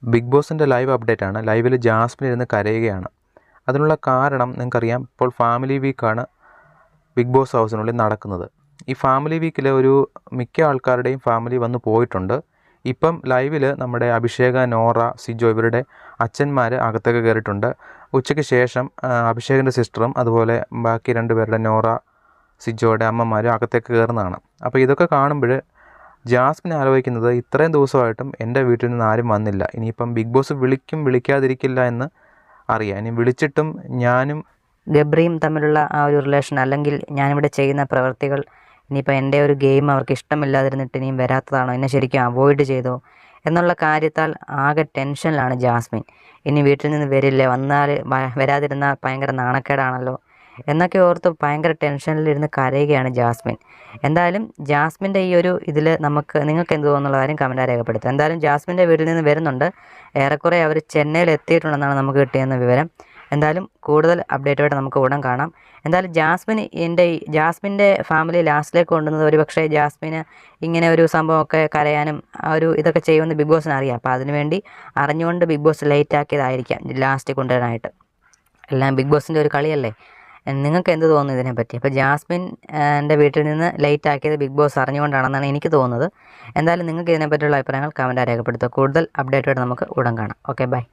Big ബോസിൻ്റെ live update ആണ്. ലൈവിൽ ജാസ്മിൻ ഇരുന്ന് കരയുകയാണ്. അതിനുള്ള കാരണം നിങ്ങൾക്കറിയാം, ഇപ്പോൾ ഫാമിലി വീക്കാണ് ബിഗ് ബോസ് ഹൗസിനുള്ളിൽ നടക്കുന്നത്. ഈ ഫാമിലി വീക്കിൽ മിക്ക ആൾക്കാരുടെയും ഫാമിലി വന്ന് പോയിട്ടുണ്ട്. ഇപ്പം ലൈവിൽ നമ്മുടെ അഭിഷേക, നോറ, സിജോ ഇവരുടെ അച്ഛന്മാർ അകത്തേക്ക് കയറിയിട്ടുണ്ട്. ഉച്ചയ്ക്ക് ശേഷം അഭിഷേകിൻ്റെ സിസ്റ്ററും അതുപോലെ ബാക്കി 2 പേരുടെ നോറ, സിജോയുടെ അമ്മമാരും അകത്തേക്ക് കയറുന്നതാണ്. അപ്പോൾ ഇതൊക്കെ കാണുമ്പോൾ ജാസ്മിൻ ആലോചിക്കുന്നത്, ഇത്രയും ദിവസമായിട്ടും എൻ്റെ വീട്ടിൽ നിന്ന് ആരും വന്നില്ല. ഇനിയിപ്പം ബിഗ് ബോസ് വിളിക്കും വിളിക്കാതിരിക്കില്ല എന്ന് അറിയാം. ഇനി വിളിച്ചിട്ടും ഞാനും ഗബ്രിയും തമ്മിലുള്ള ആ ഒരു റിലേഷൻ, അല്ലെങ്കിൽ ഞാനിവിടെ ചെയ്യുന്ന പ്രവൃത്തികൾ ഇനിയിപ്പോൾ എൻ്റെ ഒരു ഗെയിം അവർക്ക് ഇഷ്ടമില്ലാതിരുന്നിട്ട് ഇനിയും വരാത്തതാണോ, എന്നെ ശരിക്കും അവോയ്ഡ് ചെയ്തോ എന്നുള്ള കാര്യത്താൽ ആകെ ടെൻഷനിലാണ് ജാസ്മിൻ. ഇനി വീട്ടിൽ നിന്ന് വരില്ലേ, വരാതിരുന്നാൽ ഭയങ്കര നാണക്കേടാണല്ലോ എന്നൊക്കെ ഓർത്ത് ഭയങ്കര ടെൻഷനിലിരുന്ന് കരയുകയാണ് ജാസ്മിൻ. എന്തായാലും ജാസ്മിൻ്റെ ഈ ഒരു ഇതിൽ നിങ്ങൾക്ക് എന്ത് തോന്നുന്നുള്ള കാര്യം കമൻറ്റായി രേഖപ്പെടുത്തുക. എന്തായാലും ജാസ്മിൻ്റെ വീട്ടിൽ നിന്ന് വരുന്നുണ്ട്. ഏറെക്കുറെ അവർ ചെന്നൈയിൽ എത്തിയിട്ടുണ്ടെന്നാണ് നമുക്ക് കിട്ടിയെന്ന വിവരം. എന്തായാലും കൂടുതൽ അപ്ഡേറ്റുമായിട്ട് നമുക്ക് ഉടൻ കാണാം. എന്തായാലും ജാസ്മിൻ്റെ ഫാമിലി ലാസ്റ്റിലേക്ക് കൊണ്ടുവന്നത് ഒരുപക്ഷെ ജാസ്മിന് ഇങ്ങനെ ഒരു സംഭവമൊക്കെ കരയാനും ആ ഒരു ഇതൊക്കെ ചെയ്യുമെന്ന് ബിഗ് ബോസിന് അറിയാം. അപ്പോൾ അതിനുവേണ്ടി അറിഞ്ഞുകൊണ്ട് ബിഗ് ബോസ് ലേറ്റ് ആക്കിയതായിരിക്കാം ലാസ്റ്റ് കൊണ്ടുവരാനായിട്ട്. എല്ലാം ബിഗ് ബോസിൻ്റെ ഒരു കളിയല്ലേ. നിങ്ങൾക്ക് എന്ത് തോന്നുന്നു ഇതിനെപ്പറ്റി? അപ്പോൾ ജാസ്മിൻ എൻ്റെ വീട്ടിൽ നിന്ന് ലേറ്റ് ആക്കിയത് ബിഗ് ബോസ് അറിഞ്ഞുകൊണ്ടാണെന്നാണ് എനിക്ക് തോന്നുന്നത്. എന്തായാലും നിങ്ങൾക്ക് ഇതിനെപ്പറ്റിയുള്ള അഭിപ്രായങ്ങൾ കമൻറ്റായി രേഖപ്പെടുത്തുക. കൂടുതൽ അപ്ഡേറ്റുമായിട്ട് നമുക്ക് ഉടൻ കാണാം. Okay, by.